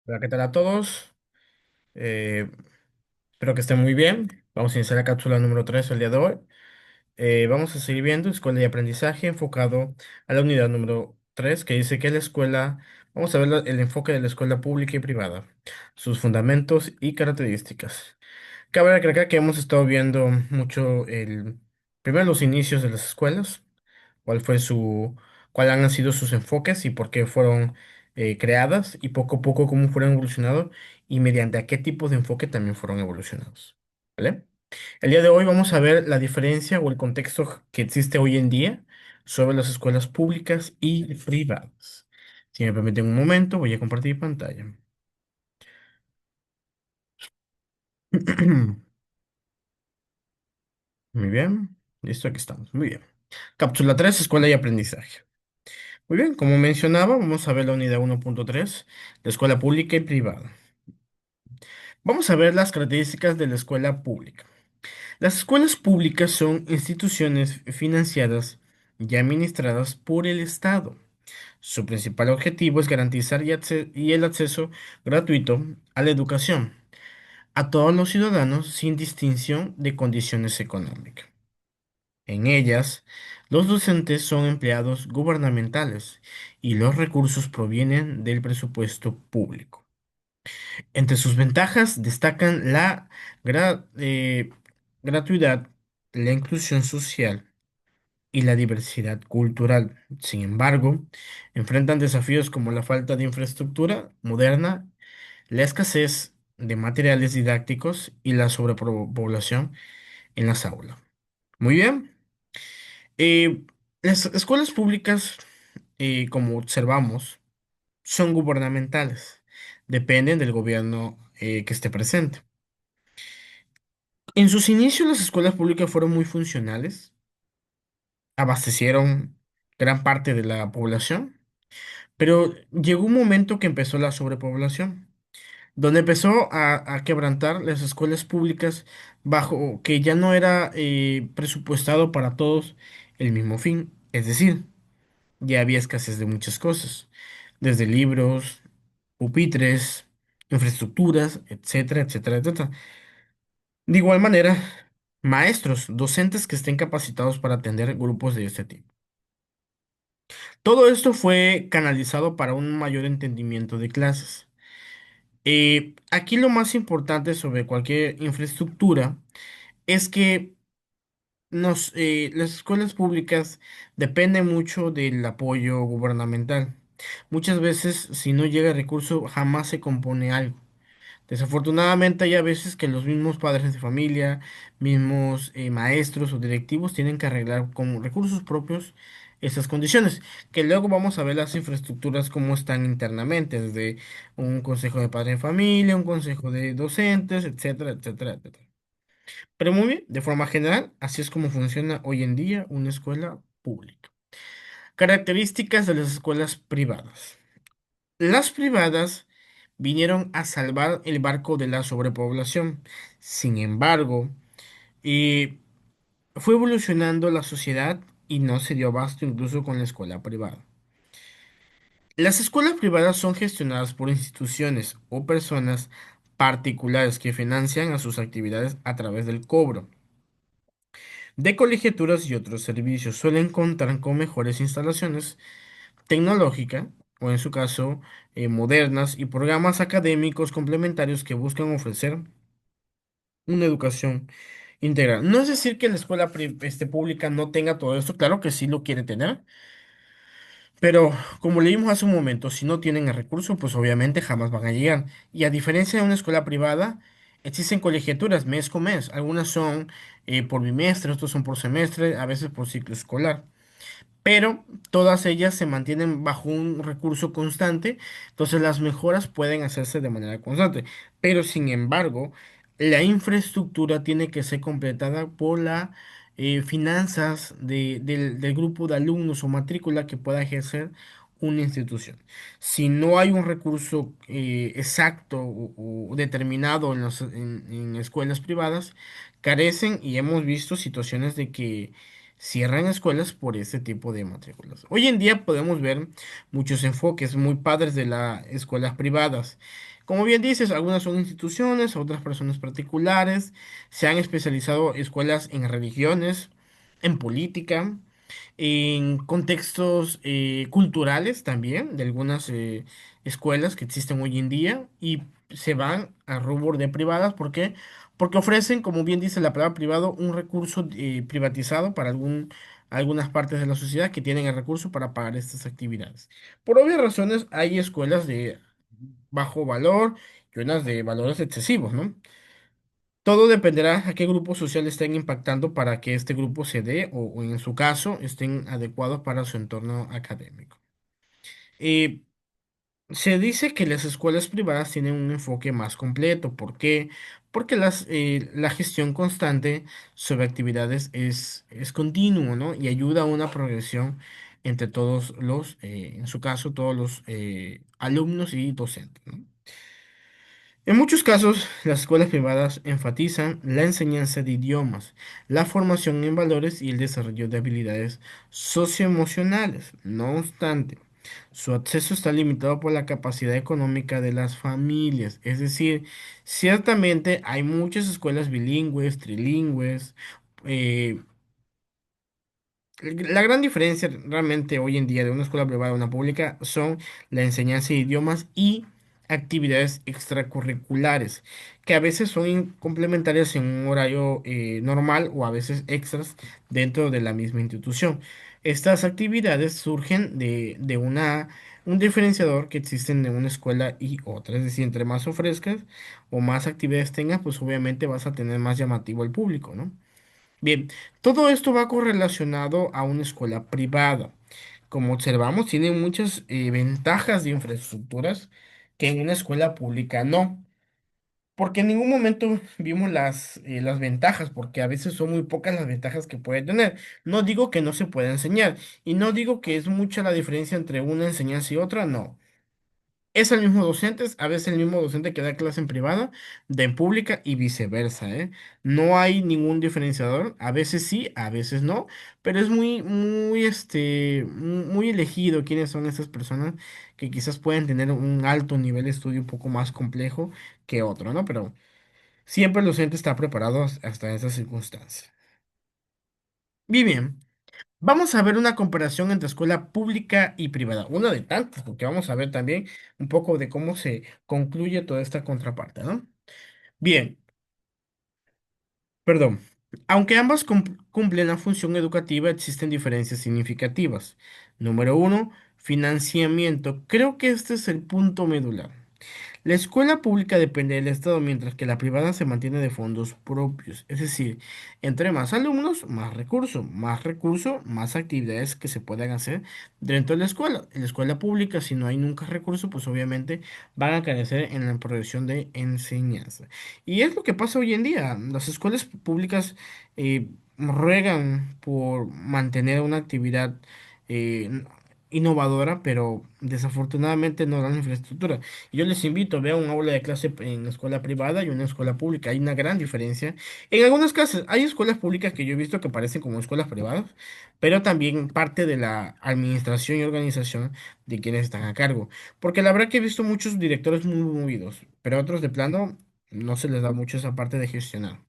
Hola, ¿qué tal a todos? Eh, Espero que estén muy bien. Vamos a iniciar la cápsula número 3 el día de hoy. Vamos a seguir viendo escuela y aprendizaje enfocado a la unidad número 3 que dice que la escuela, vamos a ver el enfoque de la escuela pública y privada, sus fundamentos y características. Cabe recalcar que hemos estado viendo mucho primero los inicios de las escuelas, cuál fue cuál han sido sus enfoques y por qué fueron creadas y poco a poco cómo fueron evolucionando y mediante a qué tipo de enfoque también fueron evolucionados. ¿Vale? El día de hoy vamos a ver la diferencia o el contexto que existe hoy en día sobre las escuelas públicas y privadas. Si me permiten un momento, voy a compartir pantalla. Muy bien, listo, aquí estamos. Muy bien. Cápsula 3, escuela y aprendizaje. Muy bien, como mencionaba, vamos a ver la unidad 1.3, la escuela pública y privada. Vamos a ver las características de la escuela pública. Las escuelas públicas son instituciones financiadas y administradas por el Estado. Su principal objetivo es garantizar y el acceso gratuito a la educación a todos los ciudadanos sin distinción de condiciones económicas. En ellas, los docentes son empleados gubernamentales y los recursos provienen del presupuesto público. Entre sus ventajas destacan la gratuidad, la inclusión social y la diversidad cultural. Sin embargo, enfrentan desafíos como la falta de infraestructura moderna, la escasez de materiales didácticos y la sobrepoblación en las aulas. Muy bien. Las escuelas públicas, como observamos, son gubernamentales. Dependen del gobierno que esté presente. En sus inicios, las escuelas públicas fueron muy funcionales, abastecieron gran parte de la población, pero llegó un momento que empezó la sobrepoblación, donde empezó a quebrantar las escuelas públicas bajo que ya no era presupuestado para todos el mismo fin. Es decir, ya había escasez de muchas cosas, desde libros, pupitres, infraestructuras, etcétera, etcétera, etcétera. De igual manera, maestros, docentes que estén capacitados para atender grupos de este tipo. Todo esto fue canalizado para un mayor entendimiento de clases. Aquí lo más importante sobre cualquier infraestructura es que las escuelas públicas dependen mucho del apoyo gubernamental. Muchas veces, si no llega recurso, jamás se compone algo. Desafortunadamente hay a veces que los mismos padres de familia, mismos maestros o directivos tienen que arreglar con recursos propios esas condiciones, que luego vamos a ver las infraestructuras cómo están internamente, desde un consejo de padres de familia, un consejo de docentes, etcétera, etcétera, etcétera. Pero muy bien, de forma general, así es como funciona hoy en día una escuela pública. Características de las escuelas privadas. Las privadas vinieron a salvar el barco de la sobrepoblación. Sin embargo, eh, fue evolucionando la sociedad y no se dio abasto incluso con la escuela privada. Las escuelas privadas son gestionadas por instituciones o personas particulares que financian a sus actividades a través del cobro de colegiaturas y otros servicios. Suelen contar con mejores instalaciones tecnológicas o en su caso modernas y programas académicos complementarios que buscan ofrecer una educación integral. No es decir que la escuela pública no tenga todo esto, claro que sí lo quiere tener, pero como leímos hace un momento, si no tienen el recurso, pues obviamente jamás van a llegar. Y a diferencia de una escuela privada, existen colegiaturas mes con mes. Algunas son por bimestre, otras son por semestre, a veces por ciclo escolar, pero todas ellas se mantienen bajo un recurso constante, entonces las mejoras pueden hacerse de manera constante, pero sin embargo, la infraestructura tiene que ser completada por la finanzas del grupo de alumnos o matrícula que pueda ejercer una institución. Si no hay un recurso exacto o determinado en escuelas privadas, carecen y hemos visto situaciones de que cierran escuelas por este tipo de matrículas. Hoy en día podemos ver muchos enfoques muy padres de las escuelas privadas. Como bien dices, algunas son instituciones, otras personas particulares, se han especializado escuelas en religiones, en política, en contextos culturales también, de algunas escuelas que existen hoy en día y se van a rubro de privadas. ¿Por qué? Porque ofrecen, como bien dice la palabra privado, un recurso privatizado para algunas partes de la sociedad que tienen el recurso para pagar estas actividades. Por obvias razones, hay escuelas de bajo valor y unas de valores excesivos, ¿no? Todo dependerá a qué grupo social estén impactando para que este grupo se dé o en su caso estén adecuados para su entorno académico. Eh, Se dice que las escuelas privadas tienen un enfoque más completo. ¿Por qué? Porque la gestión constante sobre actividades es continuo, ¿no? Y ayuda a una progresión entre todos en su caso, todos los alumnos y docentes, ¿no? En muchos casos, las escuelas privadas enfatizan la enseñanza de idiomas, la formación en valores y el desarrollo de habilidades socioemocionales. No obstante, su acceso está limitado por la capacidad económica de las familias. Es decir, ciertamente hay muchas escuelas bilingües, trilingües, eh, la gran diferencia realmente hoy en día de una escuela privada a una pública son la enseñanza de idiomas y actividades extracurriculares, que a veces son complementarias en un horario normal o a veces extras dentro de la misma institución. Estas actividades surgen un diferenciador que existe en una escuela y otra, es decir, entre más ofrezcas o más actividades tengas, pues obviamente vas a tener más llamativo el público, ¿no? Bien, todo esto va correlacionado a una escuela privada. Como observamos, tiene muchas ventajas de infraestructuras que en una escuela pública no. Porque en ningún momento vimos las ventajas, porque a veces son muy pocas las ventajas que puede tener. No digo que no se pueda enseñar, y no digo que es mucha la diferencia entre una enseñanza y otra, no. Es el mismo docente, a veces el mismo docente que da clase en privada, da en pública y viceversa, ¿eh? No hay ningún diferenciador, a veces sí, a veces no, pero es muy elegido quiénes son estas personas que quizás pueden tener un alto nivel de estudio un poco más complejo que otro, ¿no? Pero siempre el docente está preparado hasta esas circunstancias. Bien, bien. Vamos a ver una comparación entre escuela pública y privada, una de tantas, porque vamos a ver también un poco de cómo se concluye toda esta contraparte, ¿no? Bien, perdón. Aunque ambas cumplen la función educativa, existen diferencias significativas. Número uno, financiamiento. Creo que este es el punto medular. La escuela pública depende del Estado, mientras que la privada se mantiene de fondos propios. Es decir, entre más alumnos, más recursos, más actividades que se puedan hacer dentro de la escuela. En la escuela pública, si no hay nunca recursos, pues obviamente van a carecer en la progresión de enseñanza. Y es lo que pasa hoy en día. Las escuelas públicas ruegan por mantener una actividad eh, innovadora, pero desafortunadamente no dan infraestructura. Yo les invito, vean un aula de clase en escuela privada y una escuela pública. Hay una gran diferencia. En algunos casos, hay escuelas públicas que yo he visto que parecen como escuelas privadas, pero también parte de la administración y organización de quienes están a cargo. Porque la verdad que he visto muchos directores muy movidos, pero a otros de plano no se les da mucho esa parte de gestionar.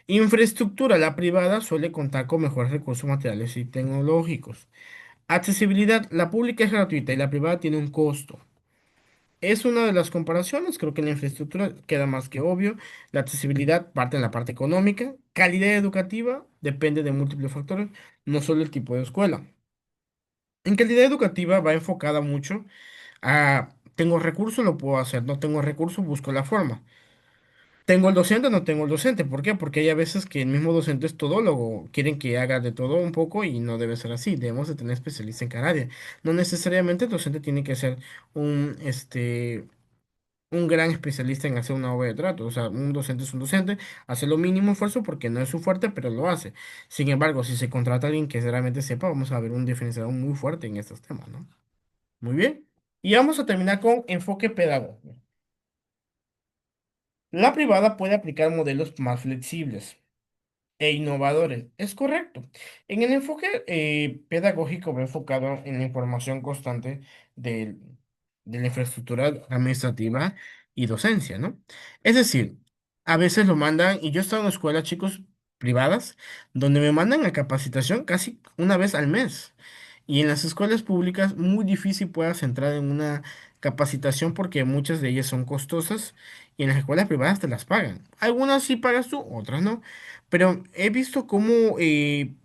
Infraestructura, la privada suele contar con mejores recursos materiales y tecnológicos. Accesibilidad, la pública es gratuita y la privada tiene un costo. Es una de las comparaciones, creo que la infraestructura queda más que obvio. La accesibilidad parte en la parte económica. Calidad educativa depende de múltiples factores, no solo el tipo de escuela. En calidad educativa va enfocada mucho a, tengo recursos, lo puedo hacer, no tengo recursos, busco la forma. Tengo el docente, no tengo el docente. ¿Por qué? Porque hay a veces que el mismo docente es todólogo, quieren que haga de todo un poco y no debe ser así. Debemos de tener especialistas en cada área. No necesariamente el docente tiene que ser un, este, un gran especialista en hacer una obra de trato. O sea, un docente es un docente, hace lo mínimo esfuerzo porque no es su fuerte, pero lo hace. Sin embargo, si se contrata a alguien que realmente sepa, vamos a ver un diferenciador muy fuerte en estos temas, ¿no? Muy bien. Y vamos a terminar con enfoque pedagógico. La privada puede aplicar modelos más flexibles. e innovadores. Es correcto. En el enfoque pedagógico va enfocado en la información constante del- de la infraestructura administrativa y docencia, ¿no? Es decir, a veces lo mandan, y yo he estado en escuelas, chicos, privadas, donde me mandan a capacitación casi una vez al mes. Y en las escuelas públicas muy difícil puedas entrar en una capacitación porque muchas de ellas son costosas y en las escuelas privadas te las pagan. Algunas sí pagas tú, otras no. Pero he visto cómo hay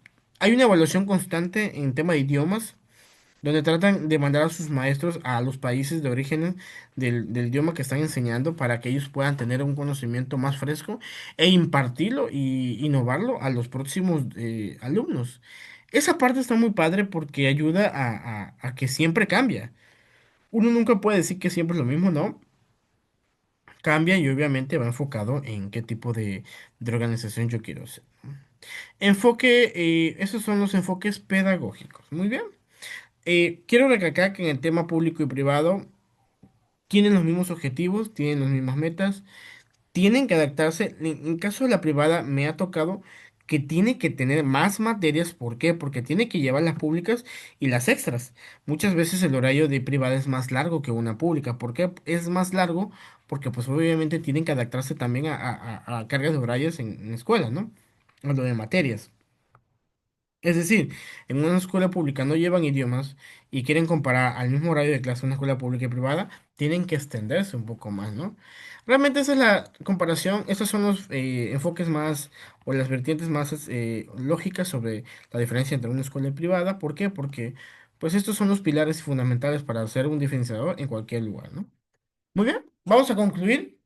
una evaluación constante en tema de idiomas, donde tratan de mandar a sus maestros a los países de origen del idioma que están enseñando para que ellos puedan tener un conocimiento más fresco e impartirlo y innovarlo a los próximos alumnos. Esa parte está muy padre porque ayuda a que siempre cambia. Uno nunca puede decir que siempre es lo mismo, ¿no? Cambia y obviamente va enfocado en qué tipo de organización yo quiero ser. Enfoque, esos son los enfoques pedagógicos. Muy bien. Quiero recalcar que en el tema público y privado tienen los mismos objetivos, tienen las mismas metas, tienen que adaptarse. En caso de la privada me ha tocado que tiene que tener más materias. ¿Por qué? Porque tiene que llevar las públicas y las extras. Muchas veces el horario de privada es más largo que una pública. ¿Por qué es más largo? Porque pues obviamente tienen que adaptarse también a cargas de horarios en escuelas, ¿no? A lo de materias. Es decir, en una escuela pública no llevan idiomas y quieren comparar al mismo horario de clase una escuela pública y privada, tienen que extenderse un poco más, ¿no? Realmente esa es la comparación, esos son los enfoques más o las vertientes más lógicas sobre la diferencia entre una escuela y privada. ¿Por qué? Porque pues estos son los pilares fundamentales para hacer un diferenciador en cualquier lugar, ¿no? Muy bien, vamos a concluir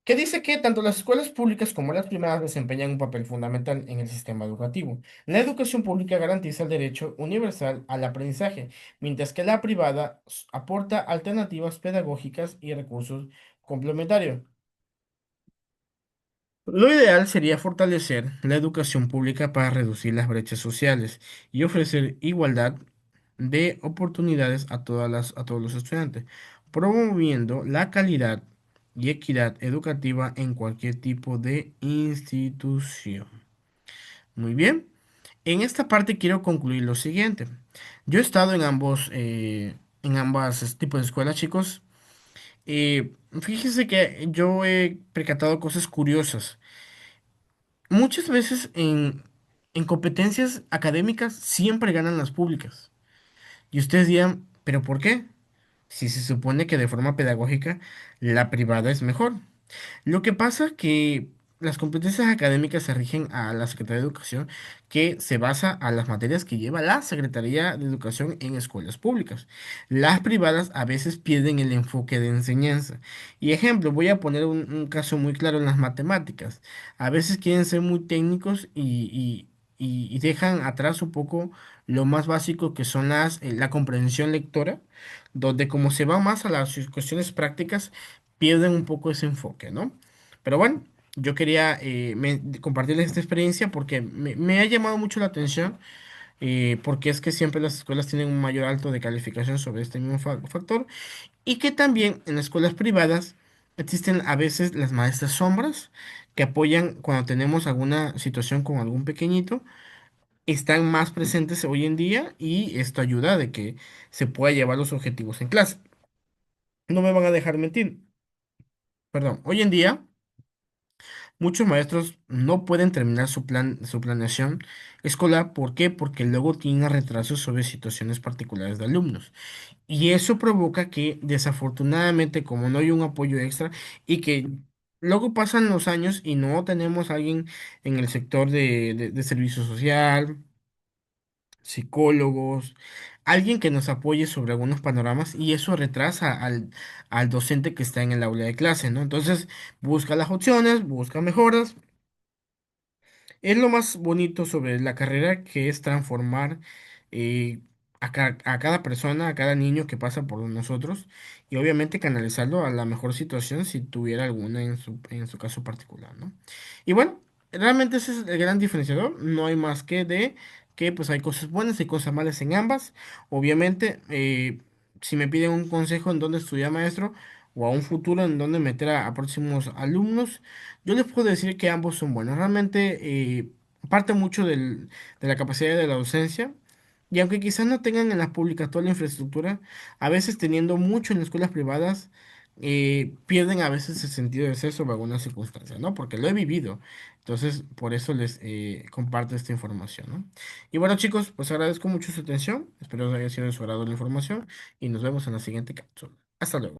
que dice que tanto las escuelas públicas como las privadas desempeñan un papel fundamental en el sistema educativo. La educación pública garantiza el derecho universal al aprendizaje, mientras que la privada aporta alternativas pedagógicas y recursos complementarios. Lo ideal sería fortalecer la educación pública para reducir las brechas sociales y ofrecer igualdad de oportunidades a todos los estudiantes, promoviendo la calidad y equidad educativa en cualquier tipo de institución. Muy bien. En esta parte quiero concluir lo siguiente. Yo he estado en ambas tipos de escuelas, chicos. Fíjese que yo he percatado cosas curiosas. Muchas veces en competencias académicas siempre ganan las públicas. Y ustedes dirán, ¿pero por qué? Si se supone que de forma pedagógica la privada es mejor. Lo que pasa que las competencias académicas se rigen a la Secretaría de Educación, que se basa a las materias que lleva la Secretaría de Educación en escuelas públicas. Las privadas a veces pierden el enfoque de enseñanza. Y ejemplo, voy a poner un caso muy claro en las matemáticas. A veces quieren ser muy técnicos y dejan atrás un poco lo más básico que son la comprensión lectora, donde como se va más a las cuestiones prácticas, pierden un poco ese enfoque, ¿no? Pero bueno, yo quería compartirles esta experiencia porque me ha llamado mucho la atención, porque es que siempre las escuelas tienen un mayor alto de calificación sobre este mismo factor y que también en las escuelas privadas existen a veces las maestras sombras que apoyan cuando tenemos alguna situación con algún pequeñito, están más presentes hoy en día y esto ayuda de que se pueda llevar los objetivos en clase. No me van a dejar mentir. Perdón, hoy en día muchos maestros no pueden terminar su planeación escolar. ¿Por qué? Porque luego tienen retrasos sobre situaciones particulares de alumnos. Y eso provoca que desafortunadamente, como no hay un apoyo extra y que luego pasan los años y no tenemos a alguien en el sector de servicio social, psicólogos, alguien que nos apoye sobre algunos panoramas y eso retrasa al docente que está en el aula de clase, ¿no? Entonces, busca las opciones, busca mejoras. Es lo más bonito sobre la carrera, que es transformar eh, a cada persona, a cada niño que pasa por nosotros y obviamente canalizarlo a la mejor situación si tuviera alguna en su caso particular, ¿no? Y bueno, realmente ese es el gran diferenciador. No hay más que de que pues hay cosas buenas y cosas malas en ambas. Obviamente, si me piden un consejo en dónde estudiar maestro o a un futuro en dónde meter a próximos alumnos, yo les puedo decir que ambos son buenos. Realmente parte mucho de la capacidad de la docencia. Y aunque quizás no tengan en las públicas toda la infraestructura, a veces teniendo mucho en las escuelas privadas, pierden a veces el sentido de ser sobre algunas circunstancias, ¿no? Porque lo he vivido. Entonces, por eso les comparto esta información, ¿no? Y bueno, chicos, pues agradezco mucho su atención. Espero que haya sido de su agrado la información y nos vemos en la siguiente cápsula. Hasta luego.